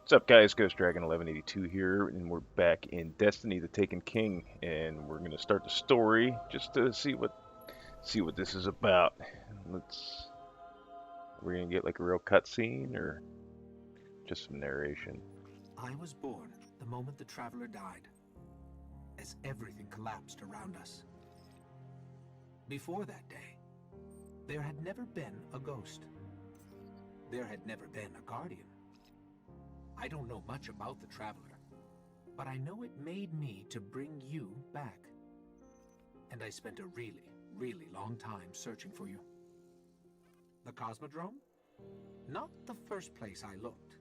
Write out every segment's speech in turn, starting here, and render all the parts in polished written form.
What's up, guys? Ghost Dragon 1182 here, and we're back in Destiny: The Taken King, and we're gonna start the story just to see what this is about. Let's we're gonna get like a real cutscene or just some narration. I was born the moment the Traveler died, as everything collapsed around us. Before that day, there had never been a ghost. There had never been a Guardian. I don't know much about the Traveler, but I know it made me to bring you back. And I spent a really, really long time searching for you. The Cosmodrome? Not the first place I looked.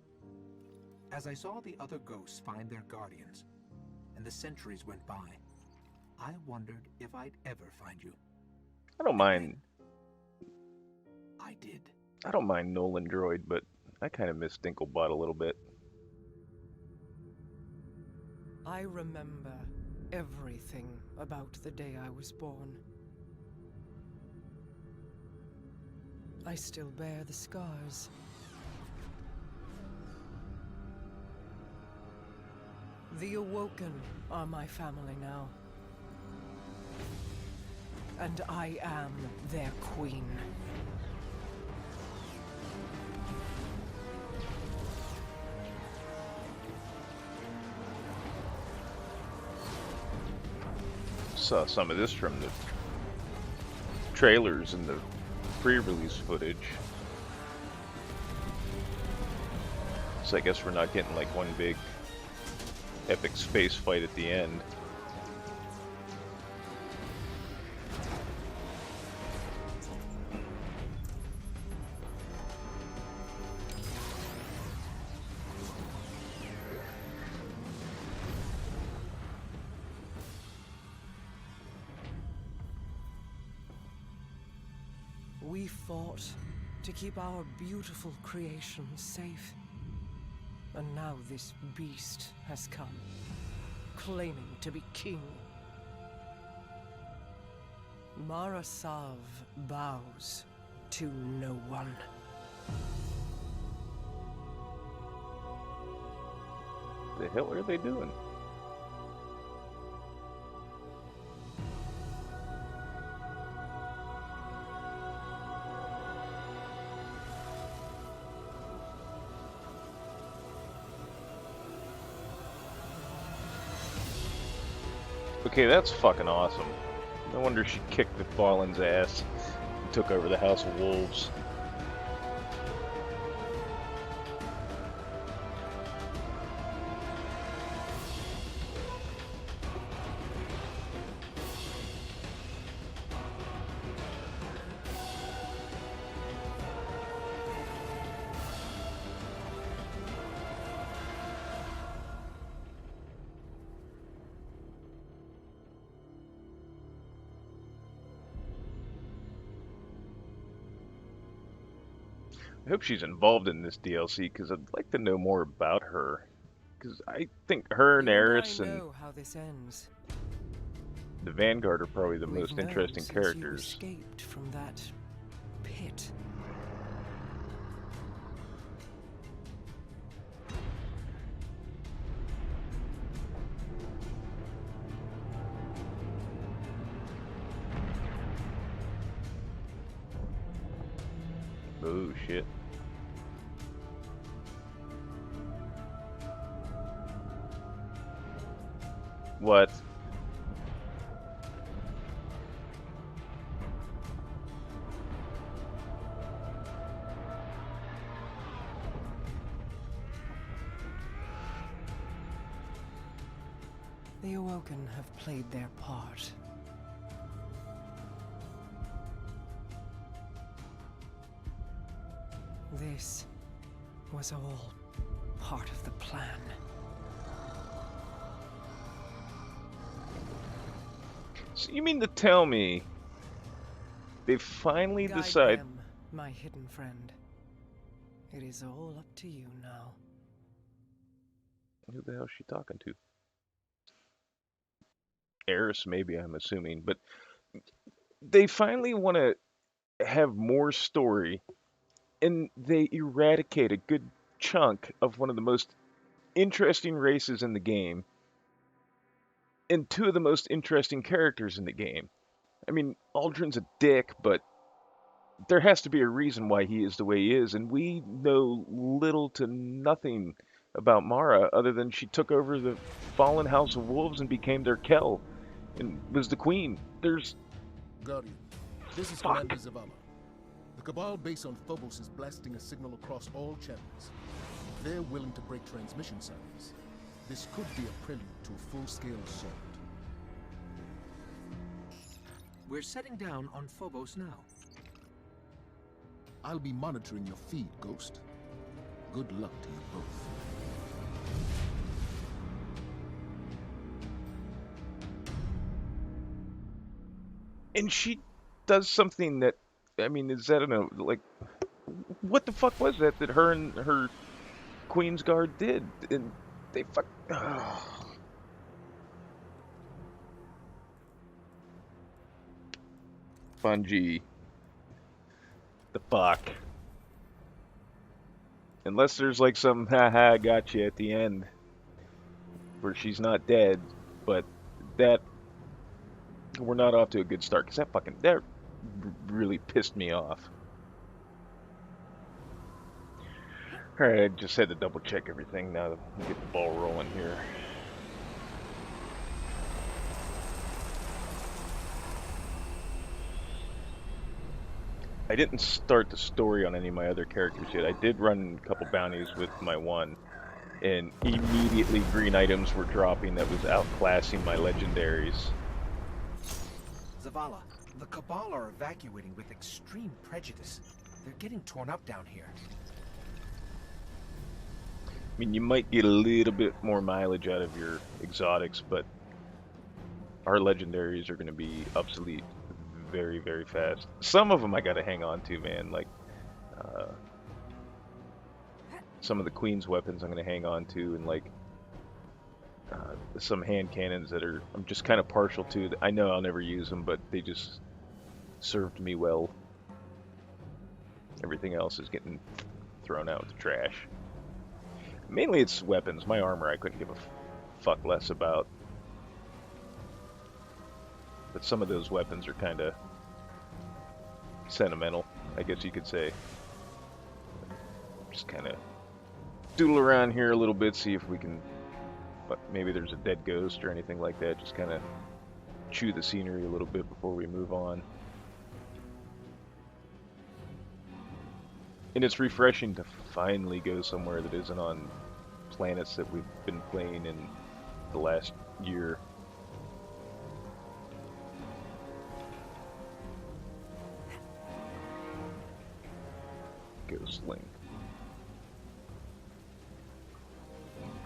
As I saw the other ghosts find their Guardians, and the centuries went by, I wondered if I'd ever find you. I don't And mind. then I did. I don't mind Nolan Droid, but I kind of miss Dinklebot a little bit. I remember everything about the day I was born. I still bear the scars. The Awoken are my family now. And I am their queen. Saw some of this from the trailers and the pre-release footage. So I guess we're not getting like one big epic space fight at the end. We fought to keep our beautiful creation safe. And now this beast has come, claiming to be king. Mara Sav bows to no one. The hell are they doing? Okay, that's fucking awesome. No wonder she kicked the Fallen's ass and took over the House of Wolves. I hope she's involved in this DLC because I'd like to know more about her. Because I think her and You and I Eris and know how this ends. the Vanguard are probably the We've most known interesting since you characters. escaped from that pit. Oh shit. What? The Awoken have played their part. This was all part of the plan. So you mean to tell me they finally Guide decide? them, my hidden friend. It is all up to you now. Who the hell is she talking to? Eris, maybe, I'm assuming. But they finally want to have more story, and they eradicate a good chunk of one of the most interesting races in the game and two of the most interesting characters in the game. I mean, Aldrin's a dick, but there has to be a reason why he is the way he is, and we know little to nothing about Mara other than she took over the fallen House of Wolves and became their Kell and was the queen. There's Guardian, this is Fuck. Commander Zavala. The Cabal base on Phobos is blasting a signal across all channels. They're willing to break transmission silence. This could be a prelude to a full-scale assault. We're setting down on Phobos now. I'll be monitoring your feed, Ghost. Good luck to you both. and she does something that, I mean, is that like, what the fuck was that her and her Queen's Guard did? And they fuck. Bungie. The fuck. Unless there's like some haha gotcha at the end where she's not dead, but that we're not off to a good start because that really pissed me off. Alright, I just had to double check everything now to get the ball rolling here. I didn't start the story on any of my other characters yet. I did run a couple bounties with my one, and immediately green items were dropping that was outclassing my legendaries. Zavala, the Cabal are evacuating with extreme prejudice. They're getting torn up down here. I mean, you might get a little bit more mileage out of your exotics, but our legendaries are going to be obsolete very, very fast. Some of them I got to hang on to, man. Like, some of the Queen's weapons I'm going to hang on to, and like some hand cannons that I'm just kind of partial to. I know I'll never use them, but they just served me well. Everything else is getting thrown out with the trash. Mainly it's weapons. My armor I couldn't give a fuck less about. But some of those weapons are kind of sentimental, I guess you could say. Just kind of doodle around here a little bit, see if we can, but maybe there's a dead ghost or anything like that. Just kind of chew the scenery a little bit before we move on. And it's refreshing to finally go somewhere that isn't on planets that we've been playing in the last year. Ghostling.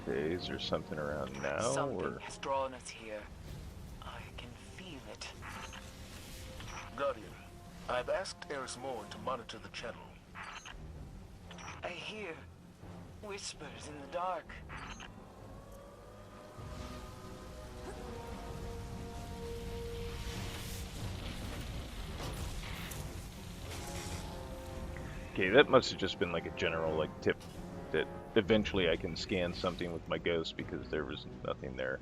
Okay, is there something around now? Something has drawn us here. I can feel it. Guardian, I've asked Eris Morn to monitor the channel. I hear whispers in the dark. Okay, that must have just been like a general like tip that eventually I can scan something with my ghost because there was nothing there.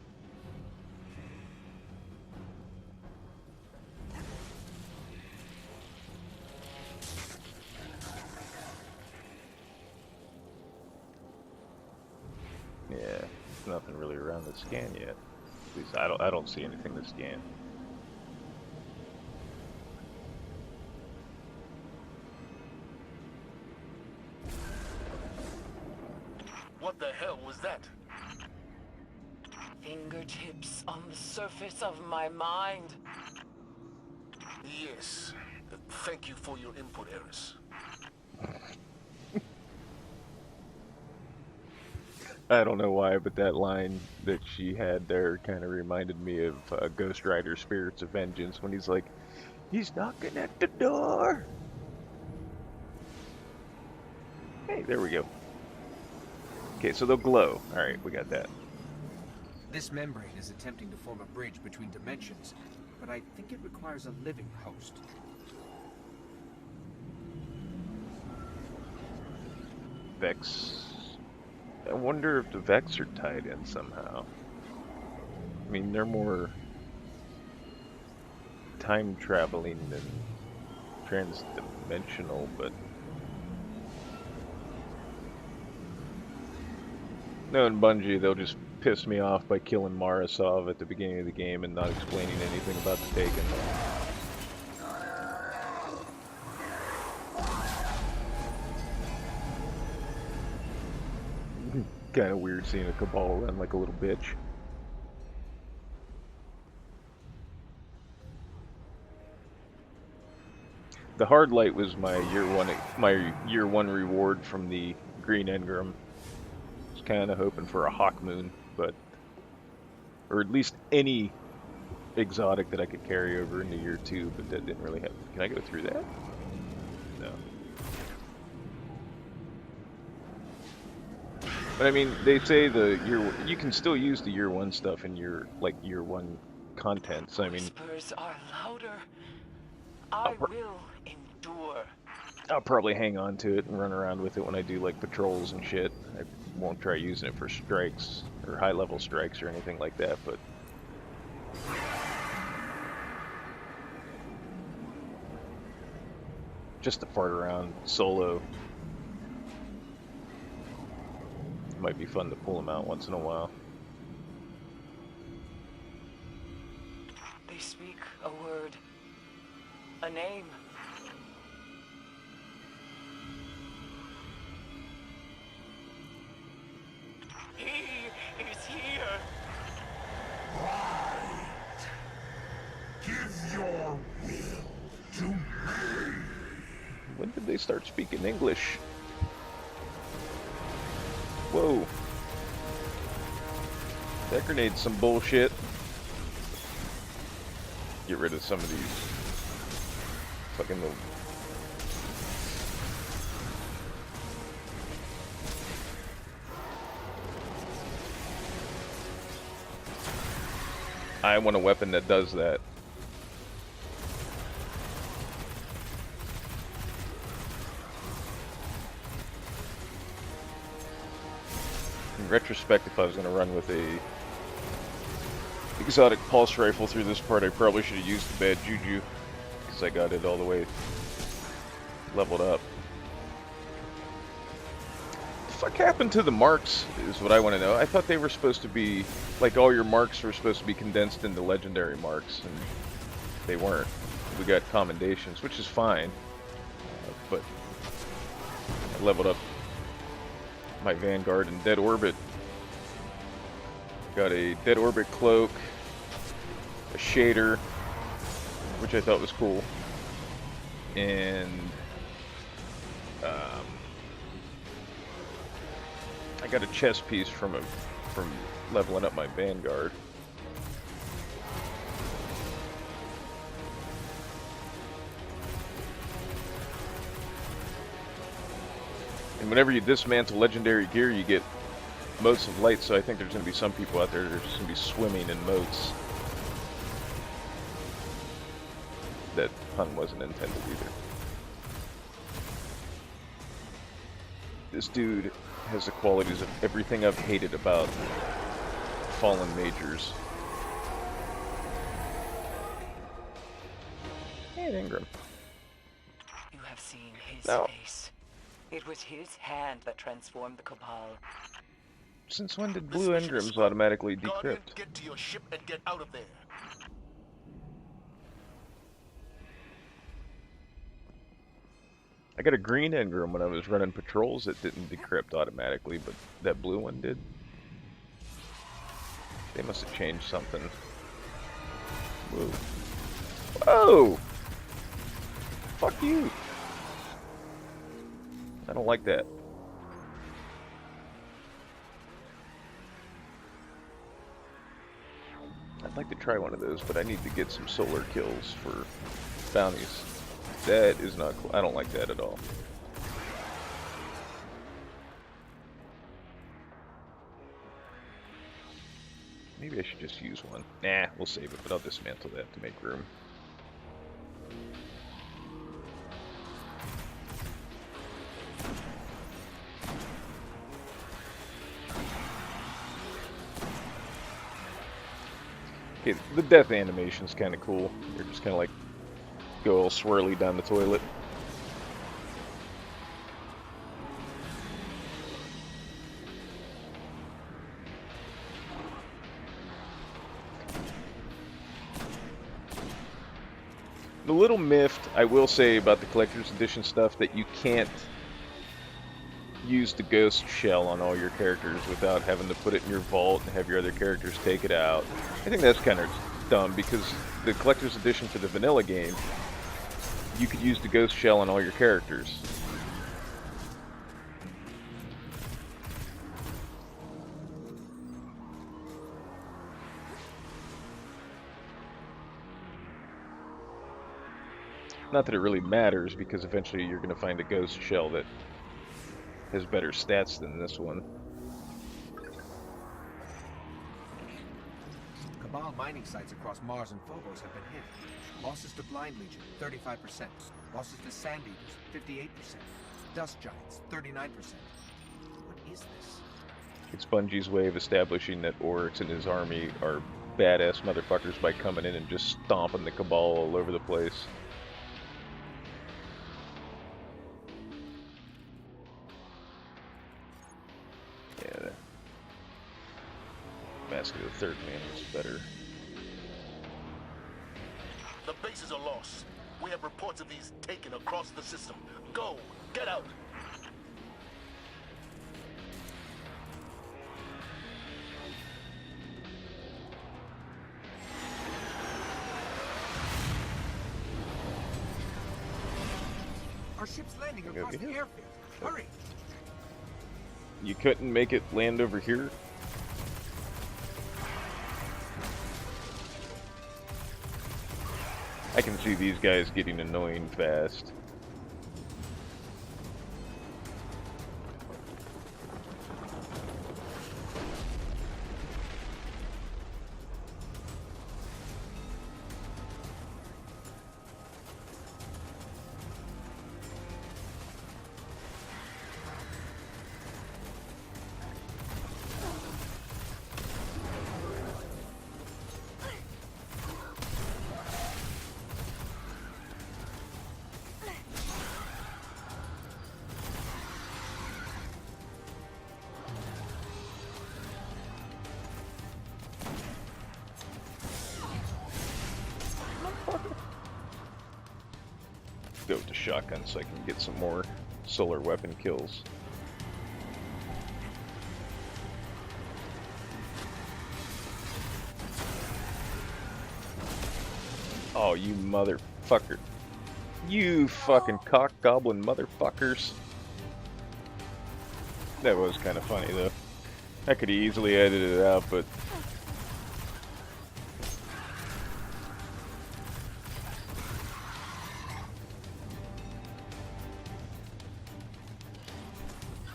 Yeah, there's nothing really around the scan yet. At least I don't see anything to scan. What the hell was that? Fingertips on the surface of my mind. Yes. Thank you for your input, Eris. I don't know why, but that line that she had there kind of reminded me of Ghost Rider Spirits of Vengeance when he's like, he's knocking at the door. Hey, there we go. Okay, so they'll glow. Alright, we got that. This membrane is attempting to form a bridge between dimensions, but I think it requires a living host. Vex. I wonder if the Vex are tied in somehow. I mean, they're more time traveling than trans-dimensional, but knowing Bungie, they'll just piss me off by killing Marasov at the beginning of the game and not explaining anything about the Taken. Kind of weird seeing a Cabal run like a little bitch. The hard light was my year one reward from the Green Engram. I was kind of hoping for a Hawk Moon, but or at least any exotic that I could carry over into year 2, but that didn't really happen. Can I go through that? No. But I mean, they say you can still use the year 1 stuff in your year 1 content. So I mean, Whispers are louder. I will endure. I'll probably hang on to it and run around with it when I do like patrols and shit. I won't try using it for strikes or high level strikes or anything like that, but just to fart around solo. It might be fun to pull them out once in a while. They speak a word, a name. He is here. Give your will to me. When did they start speaking English? Whoa. That grenade's some bullshit. Get rid of some of these fucking little... I want a weapon that does that. In retrospect, if I was going to run with a exotic pulse rifle through this part, I probably should have used the bad juju, because I got it all the way leveled up. What the fuck happened to the marks is what I want to know. I thought they were supposed to be, like all your marks were supposed to be condensed into legendary marks, and they weren't. We got commendations, which is fine, but I leveled up my Vanguard in Dead Orbit. Got a Dead Orbit cloak, a shader, which I thought was cool, and I got a chest piece from leveling up my Vanguard. And whenever you dismantle legendary gear, you get motes of light, so I think there's going to be some people out there that are just going to be swimming in motes. That pun wasn't intended either. This dude has the qualities of everything I've hated about Fallen Majors. Hey, Engram. You have seen his No. face. It was his hand that transformed the Cabal. Since when did This Blue mission is Engrams scum. automatically Guardian, decrypt? get to your ship and get out of there. I got a green Engram when I was running patrols that didn't decrypt automatically, but that blue one did. They must have changed something. Whoa. Whoa! Fuck you! I don't like that. I'd like to try one of those, but I need to get some solar kills for bounties. That is not cool. I don't like that at all. Maybe I should just use one. Nah, we'll save it, but I'll dismantle that to make room. Okay, the death animation's kind of cool. You're just kind of like go all swirly down the toilet. The little miffed, I will say about the collector's edition stuff, that you can't use the ghost shell on all your characters without having to put it in your vault and have your other characters take it out. I think that's kind of dumb, because the collector's edition for the vanilla game, you could use the ghost shell on all your characters. Not that it really matters, because eventually you're going to find a ghost shell that has better stats than this one. Cabal mining sites across Mars and Phobos have been hit. Losses to Blind Legion, 35%. Losses to Sand Eaters, 58%. Dust Giants, 39%. What is this? It's Bungie's way of establishing that Oryx and his army are badass motherfuckers by coming in and just stomping the Cabal all over the place. Yeah, Mask of the Third Man is better. The bases are lost. We have reports of these taken across the system. Go! Get out! Our ship's landing across Over the here? airfield. Hurry! You couldn't make it land over here? I can see these guys getting annoying fast. Go with the shotgun so I can get some more solar weapon kills. Oh, you motherfucker. You fucking cock goblin motherfuckers. That was kind of funny though. I could easily edit it out, but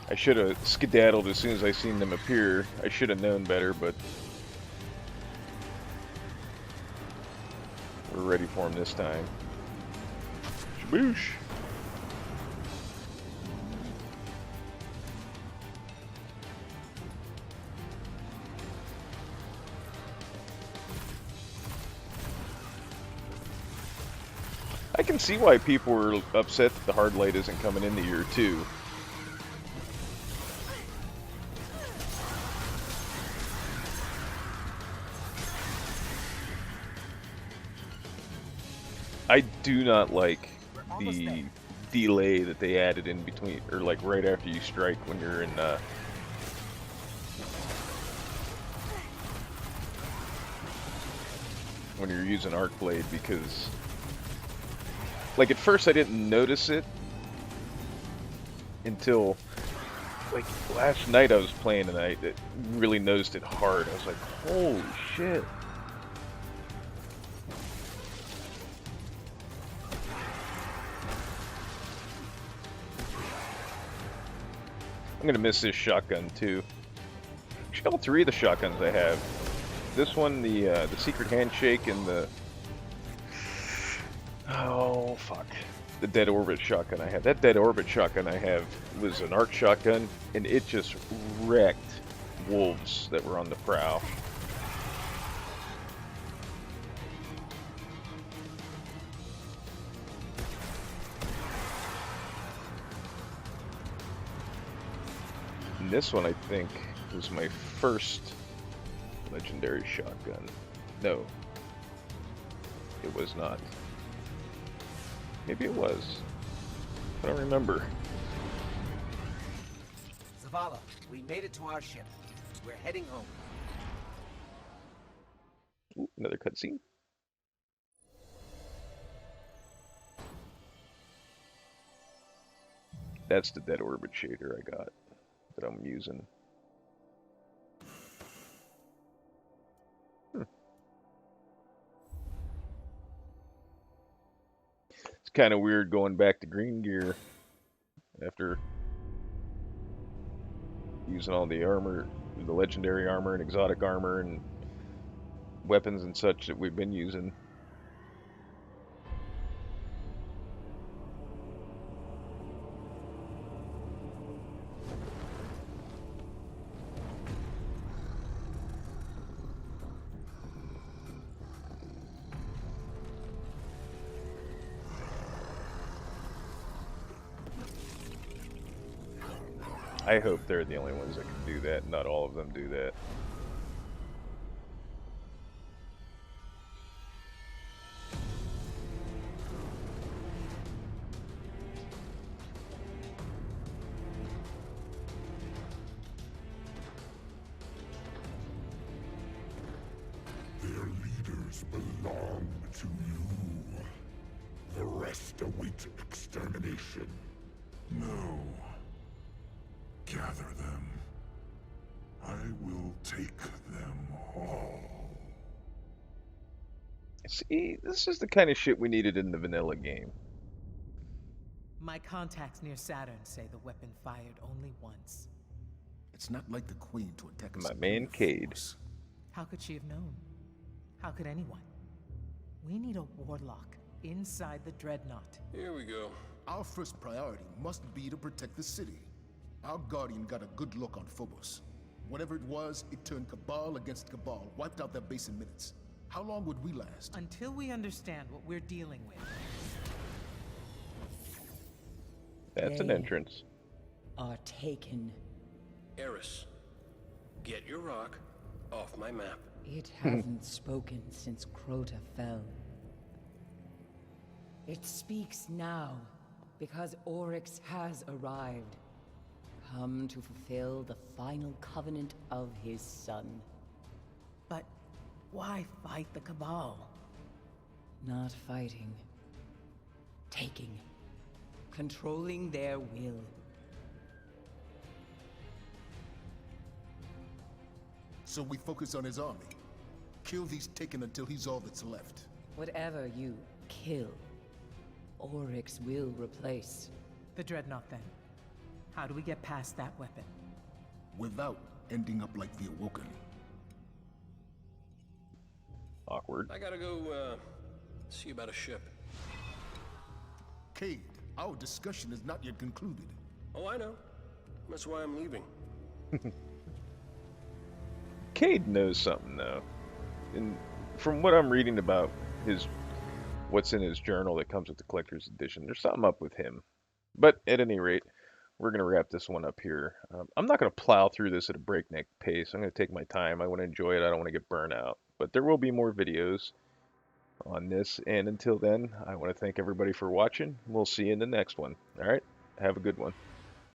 I should have skedaddled as soon as I seen them appear. I should have known better, but we're ready for them this time. Shaboosh! I can see why people were upset that the hard light isn't coming in the year 2. I do not like the delay that they added in between, or like right after you strike when you're in when you're using Arc Blade, because like at first I didn't notice it until like last night I was playing and I really noticed it hard. I was like, holy shit. I'm gonna miss this shotgun too. Actually, all 3 of the shotguns I have. This one, the secret handshake, and the oh fuck, the dead orbit shotgun I have. That dead orbit shotgun I have was an arc shotgun, and it just wrecked wolves that were on the prow. this one, I think, was my first legendary shotgun. No, it was not. Maybe it was. I don't remember. Zavala, we made it to our ship. We're heading home. Ooh, another cutscene. That's the dead orbit shader I got that I'm using. It's kind of weird going back to green gear after using all the armor, the legendary armor and exotic armor and weapons and such that we've been using. I hope they're the only ones that can do that. Not all of them do that. Their leaders belong to you. The rest await extermination. No. Gather them. I will take them all. See, this is the kind of shit we needed in the vanilla game. My contacts near Saturn say the weapon fired only once. It's not like the Queen to attack us. My man Cade. How could she have known? How could anyone? We need a warlock inside the Dreadnought. Here we go. Our first priority must be to protect the city. Our Guardian got a good look on Phobos. Whatever it was, it turned Cabal against Cabal, wiped out their base in minutes. How long would we last? Until we understand what we're dealing with. That's an They entrance. are taken. Eris, get your rock off my map. It hasn't spoken since Crota fell. It speaks now, because Oryx has arrived. Come to fulfill the final covenant of his son. But why fight the Cabal? Not fighting. Taking. Controlling their will. So we focus on his army. Kill these Taken until he's all that's left. Whatever you kill, Oryx will replace. The Dreadnought, then. How do we get past that weapon? Without ending up like the Awoken. Awkward. I gotta go, see about a ship. Cade, our discussion is not yet concluded. Oh, I know. That's why I'm leaving. Cade knows something though, and from what I'm reading about what's in his journal that comes with the collector's edition, there's something up with him. But at any rate, we're gonna wrap this one up here. I'm not gonna plow through this at a breakneck pace. I'm gonna take my time. I want to enjoy it. I don't want to get burnt out. But there will be more videos on this, and until then, I want to thank everybody for watching. We'll see you in the next one. All right, have a good one.